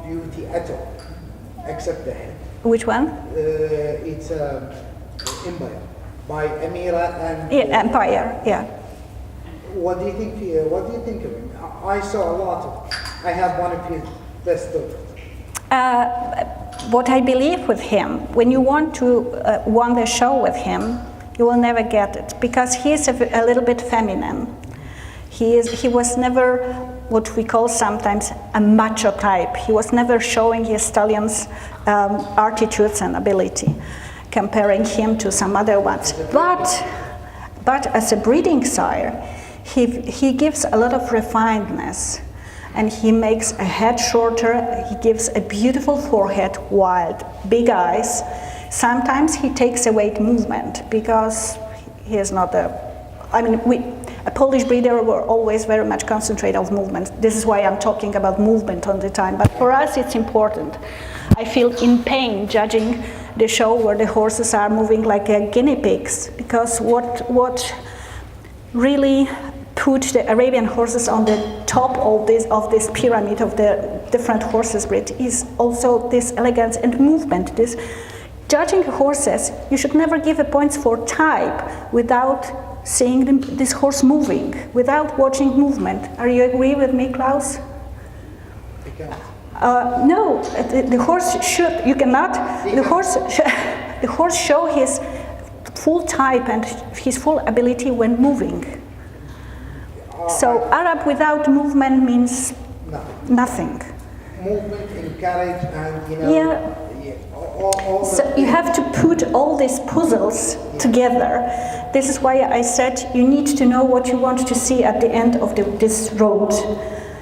beauty at all, except the head. Which one? It's Empire by Amira and Empire. Yeah. What do you think? What do you think of him? I saw a lot of. I have one of his best books. What I believe with him, when you want to won the show with him, you will never get it because he is a little bit feminine. He was never what we call sometimes a macho type. He was never showing his stallion's attitudes and ability, comparing him to some other ones. But as a breeding sire, he gives a lot of refinedness, and he makes a head shorter. He gives a beautiful forehead, wild, big eyes. Sometimes he takes away movement because he is not a. I mean, a Polish breeder were always very much concentrate on movement. This is why I'm talking about movement all the time. But for us, it's important. I feel in pain judging the show where the horses are moving like guinea pigs, because what really put the Arabian horses on the top of this pyramid of the different horses breed is also this elegance and movement. This judging horses, you should never give a points for type without seeing this horse moving, without watching movement. Are you agree with me, Klaus? No, the horse should. You cannot. The horse show his full type and his full ability when moving. So Arab without movement means nothing. Movement and courage and Yeah. So you have to put all these puzzles together. This is why I said you need to know what you want to see at the end of this road.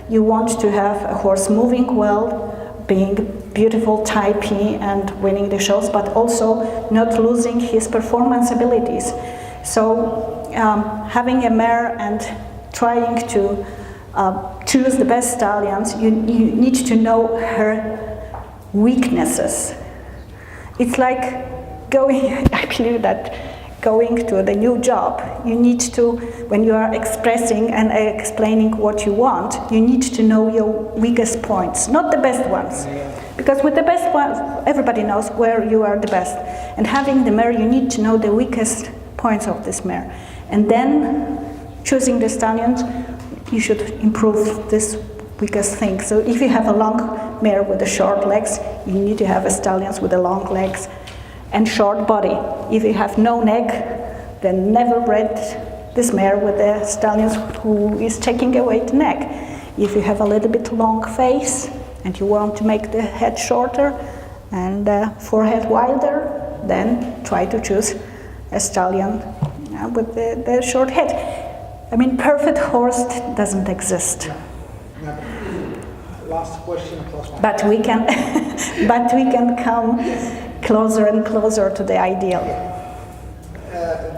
You want to have a horse moving well, being beautiful, typey, and winning the shows, but also not losing his performance abilities. So having a mare and trying to choose the best stallions, you need to know her weaknesses. It's like going, I believe that going to the new job, you need to, when you are expressing and explaining what you want, you need to know your weakest points, not the best ones. Because with the best ones, everybody knows where you are the best. And having the mare, you need to know the weakest points of this mare. And then choosing the stallions, you should improve this weakest thing. So if you have a long mare with the short legs, you need to have a stallions with the long legs and short body. If you have no neck, then never bred this mare with the stallions who is taking away the neck. If you have a little bit long face and you want to make the head shorter and forehead wider, then try to choose a stallion with the short head. I mean, perfect horse doesn't exist. Last question. But we can come closer and closer to the ideal.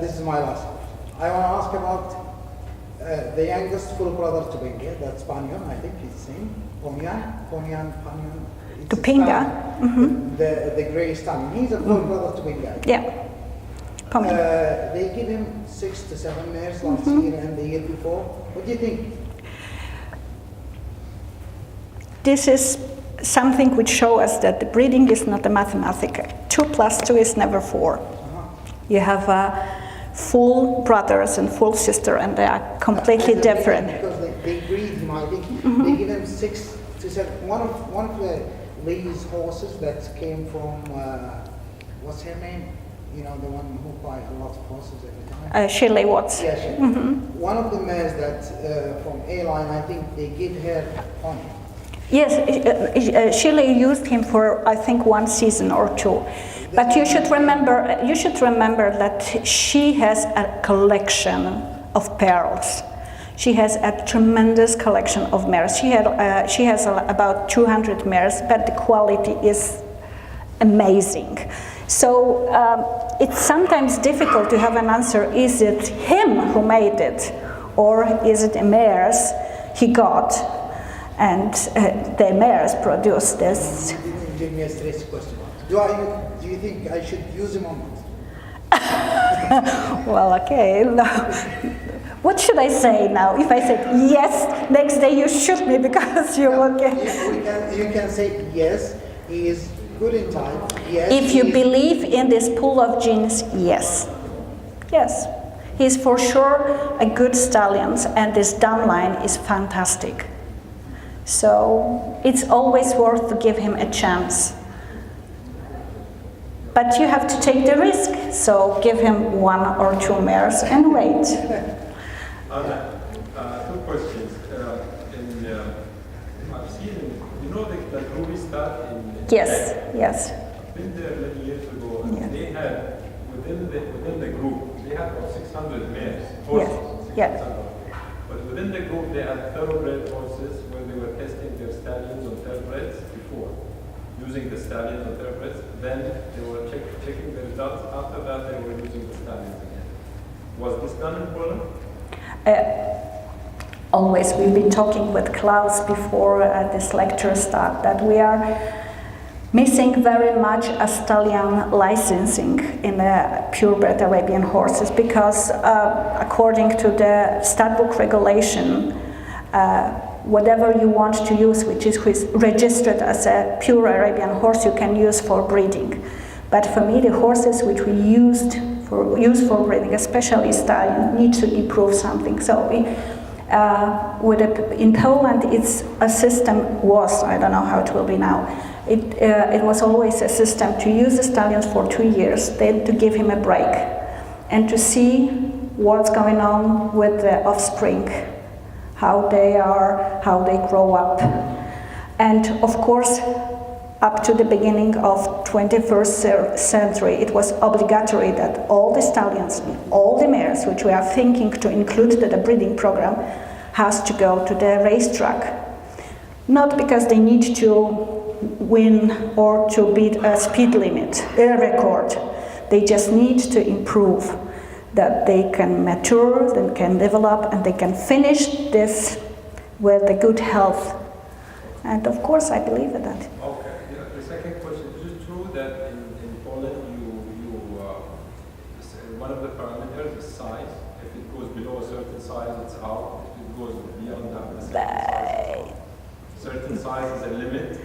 This is my last question. I want to ask about the youngest full brother to Tupinga, that's Panyan, I think he's the same. Panyan. Tupinga? Mm-hmm. The grey stallion. He's a full brother to Tupinga. Yeah. They give him 6 to 7 mares last year and the year before. What do you think? This is something which shows us that the breeding is not a mathematical. 2 + 2 is never 4. You have full brothers and full sister, and they are completely different. Because they breed him, I think. They give him 6 to 7. One of the lady's horses that came from what's her name? You know, the one who buy a lot of horses every time. Shirley Watts. Yeah, Shirley. Mm-hmm. One of the mares that from A-line, I think they give her pony. Yes, Shirley used him for I think 1 season or 2. But you should remember that she has a collection of pearls. She has a tremendous collection of mares. She has about 200 mares, but the quality is amazing. So it's sometimes difficult to have an answer. Is it him who made it, or is it a mares he got, and the mares produced this? You didn't give me a straight question. Do you think I should use him or not? Well, okay. No. What should I say now? If I said yes, next day you shoot me because you will get... You can say yes, he is good in time. Yes, if you believe in this pool of genes, yes. Yes. He's for sure a good stallion, and this down line is fantastic. So it's always worth to give him a chance. But you have to take the risk, so give him 1 or 2 mares and wait. Two questions. I've seen, you know, the Ruby start in... Yes, yes. I've been there many years ago, and Yeah. they had, within the group, they had about 600 mares, horses. Yeah. 600. But within the group, they had thoroughbred horses where they were testing their stallions on thoroughbreds before, using the stallions on thoroughbreds. Then they were checking the results. After that, they were using the stallions again. Was this done in Poland? Always, we've been talking with Klaus before this lecture start that we are missing very much a stallion licensing in purebred Arabian horses because according to the stat book regulation, whatever you want to use which is registered as a pure Arabian horse you can use for breeding. But for me the horses which we use for breeding, especially stallion, need to improve something. So in Poland it's a system I don't know how it will be now. It was always a system to use the stallions for 2 years, then to give him a break and to see what's going on with the offspring, how they are, how they grow up. And of course, up to the beginning of 21st century, it was obligatory that all the stallions, all the mares, which we are thinking to include to the breeding program, has to go to the racetrack. Not because they need to win or to beat a speed limit, a record. They just need to improve, that they can mature, they can develop, and they can finish this with a good health. And of course, I believe in that. Okay. Yeah, the second question, is it true that in Poland one of the parameters is size? If it goes below a certain size, it's out. If it goes beyond that, certain size is a limit?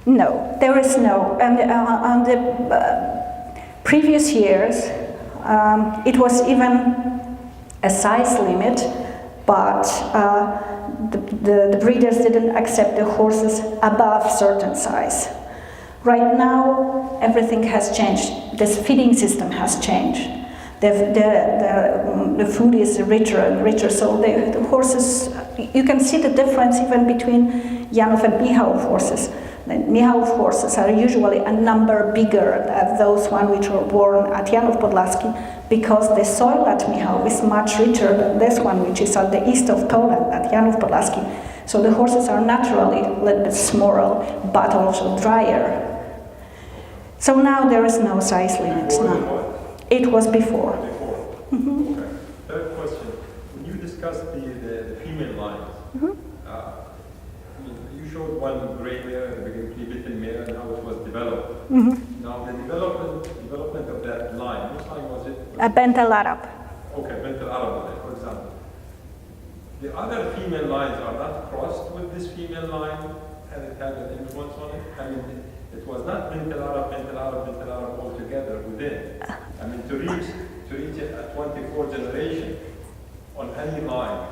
No, there is no. And on the previous years, it was even a size limit, but the breeders didn't accept the horses above certain size. Right now, everything has changed. This feeding system has changed. The food is richer and richer, so the horses, you can see the difference even between Janów and Michałów horses. The Michałów horses are usually a number bigger than those which were born at Janów Podlaski because the soil at Michałów is much richer than this one which is at the east of Poland at Janów Podlaski. So the horses are naturally a little bit smaller but also drier. So now there is no size limit. No. It was before. Mm-hmm. Okay. Third question. When you discussed the female lines, you showed one gray mare and the beginning mare and how it was developed. Mm-hmm. Now the development of that line, which line was it? A Bent El Arab. Okay, Bent El Arab, for example. The other female lines are not crossed with this female line, and it had an influence on it. I mean, it was not Bent El Arab, Bent El Arab, Bent El Arab all together within. I mean, to reach it at 24 generation on any line.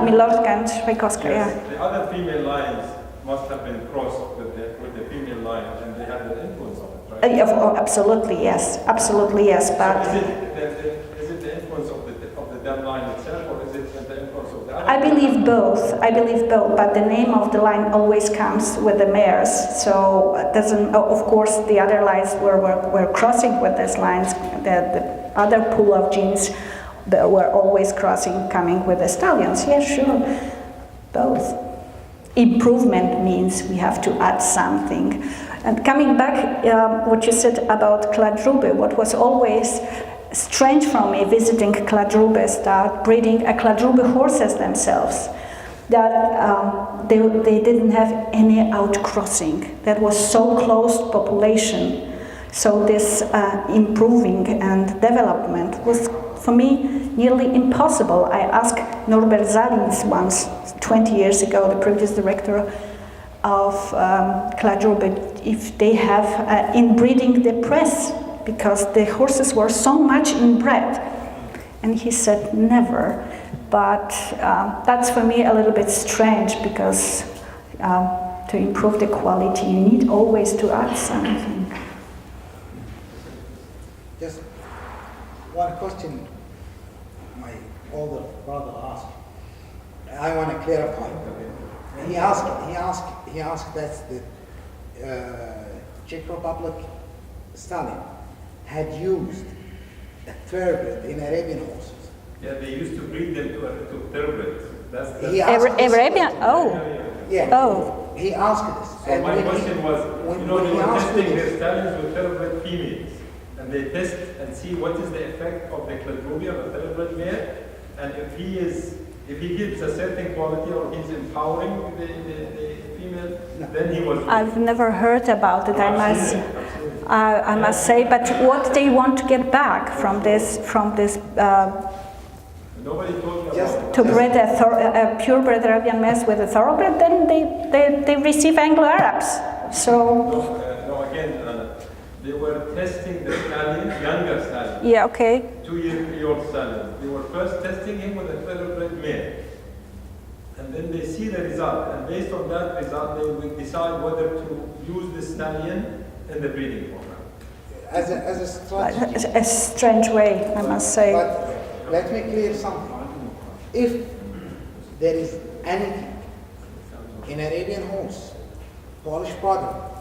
Milorka and Szwajkowska, yes, yeah. The other female lines must have been crossed with the female line, and they had an influence on it, right? Absolutely, yes. Absolutely, yes. But so is it the influence of the dam line itself, or is it the influence of the other? I believe both. I believe both. But the name of the line always comes with the mares. So it doesn't. Of course, the other lines were crossing with these lines. The other pool of genes that were always crossing, coming with the stallions. Yes, sure. Both. Improvement means we have to add something. And coming back, what you said about Kladruby, what was always strange for me visiting Kladruby, start breeding a Kladruby horses themselves, that they didn't have any outcrossing. That was so closed population. So this improving and development was for me, nearly impossible. I asked Norbert Zalins once, 20 years ago, the previous director of Kladruber, if they have inbreeding the press, because the horses were so much inbred. And he said never. But that's for me a little bit strange, because to improve the quality, you need always to add something. Just one question my older brother asked. I want to clarify. He asked that the Czech Republic stallion had used a thoroughbred in Arabian horses. Yeah, they used to breed them to thoroughbreds. That's He asked this Arabian? question. Oh. Yeah. Oh. He asked this. So my question was, when you know, they he were asked testing this- their stallions with thoroughbred females. And they test and see what is the effect of the Kladruber, the thoroughbred mare, and if he gives a certain quality or he's empowering the female, then he was. I've never heard about it, Absolutely. I must say, but what they want to get back from this Nobody told me Just- about to breed a purebred Arabian mare with a thoroughbred, then they receive Anglo-Arabs. So, No, again, they were testing the stallion, younger stallion, yeah, okay. 2-year-old stallion. They were first testing him with a thoroughbred mare. And then they see the result, and based on that result, they will decide whether to use the stallion in the breeding program. as a strategy. A strange way, I must say. But let me clear something. If there is anything in Arabian horse, Polish product,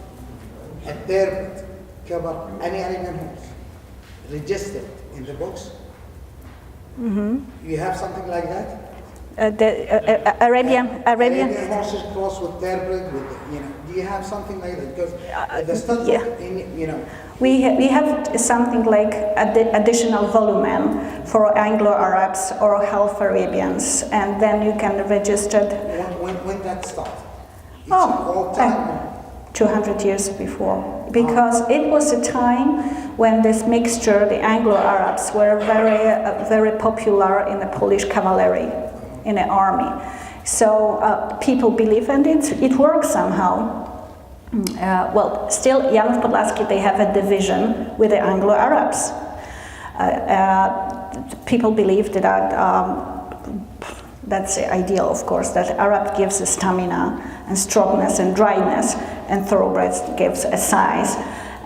a thoroughbred cover any Arabian horse, registered in the books, you have something like that? Arabian. Arabian horses crossed with thoroughbred, with, do you have something like that? Because the study, yeah. We have something like additional volumen for Anglo-Arabs or half Arabians, and then you can register when that started? It's Oh, all time. 200 years before, because it was a time when this mixture, the Anglo-Arabs, were very popular in the Polish cavalry, in the army. So people believe, and it works somehow. Well, still, Janów Podlaski, they have a division with the Anglo-Arabs. People believe that that's the ideal, of course, that Arab gives a stamina and strongness and dryness, and thoroughbreds gives a size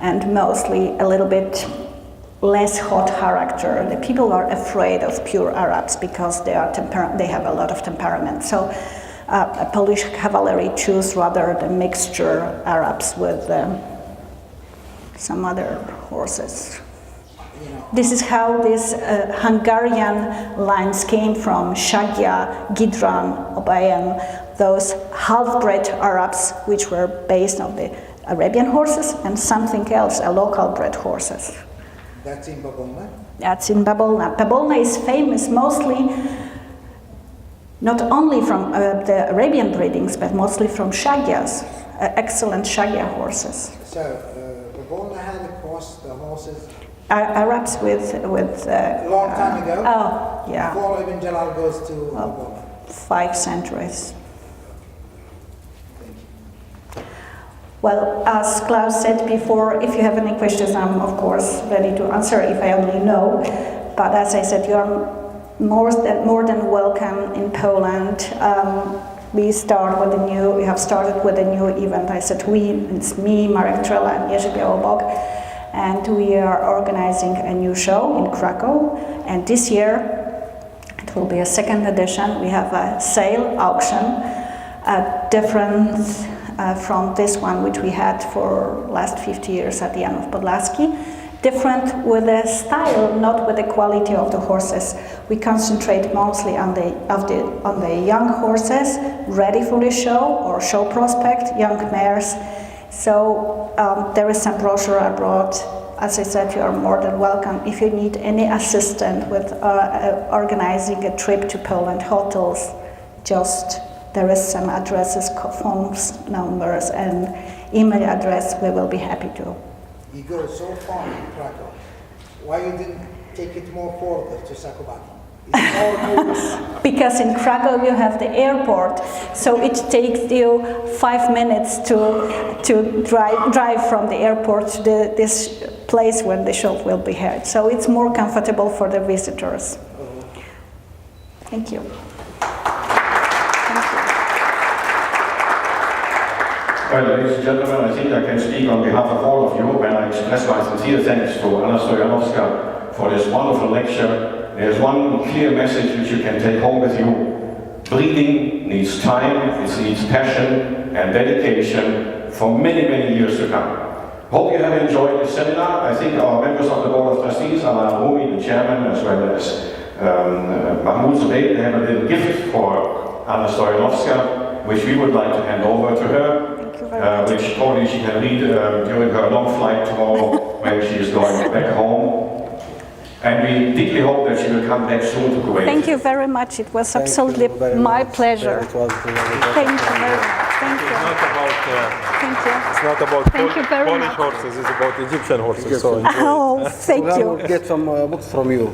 and mostly a little bit less hot character. The people are afraid of pure Arabs because they have a lot of temperament. So a Polish cavalry choose rather the mixture Arabs with some other horses. This is how these Hungarian lines came from: Shagia, Gidran, Obayan, those half-bred Arabs, which were based on the Arabian horses, and something else, a local bred horses. That's in Babolna? That's in Babolna. Babolna is famous mostly not only from the Arabian breedings, but mostly from Shagias, excellent Shagia horses. So Babolna had crossed the horses Arabs with long time ago. Oh, yeah. Before Ibn Jalal goes to Babolna. 5 centuries. Thank you. Well, as Klaus said before, if you have any questions, I'm of course ready to answer if I only know. But as I said, you are more than welcome in Poland. We have started with a new event. I said we, it's me, Marek Trela, and Jerzy Białobok, and we are organizing a new show in Krakow. And this year, it will be a second edition. We have a sale auction, different from this one which we had for last 50 years at Janów Podlaski. Different with the style, not with the quality of the horses. We concentrate mostly on the young horses, ready for the show or show prospect, young mares. So there is some brochure I brought. As I said, you are more than welcome. If you need any assistance with organizing a trip to Poland, hotels, there is some addresses, phone numbers, and email address. We will be happy to. You go so far in Krakow. Why you didn't take it more further to Zakopane. It's more movement. Because in Krakow you have the airport, so it takes you 5 minutes to drive from the airport to this place where the show will be held. So it's more comfortable for the visitors. Thank you. Well, ladies and gentlemen, I think I can speak on behalf of all of you when I express my sincere thanks to Anna Stoyanovska for this wonderful lecture. There's one clear message which you can take home with you. Breeding needs time, it needs passion and dedication for many, many years to come. Hope you have enjoyed this seminar. I think our members of the Board of Trustees, Alain Rumi, the chairman, as well as Mahmoud Zubayr, they have a little gift for Anna Stoyanovska, which we would like to hand over to her. Which probably she can read during her long flight tomorrow when she is going back home. And we deeply hope that she will come back soon to Kuwait. Thank you very much. It was absolutely my pleasure. It was Thank you very much. Thank you. It's not about Thank you very Polish much. horses, it's about Egyptian horses. So enjoy. Oh, thank We you. will get some books from you.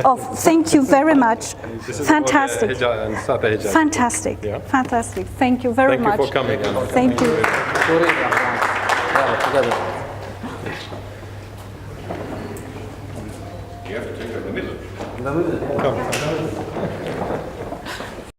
Oh, thank you very much. This is Fantastic. about, and Sata hijab. Fantastic. Yeah. Fantastic. Thank you very Thank much. you for coming. Thank you. Together. You have to take her in the middle. Come.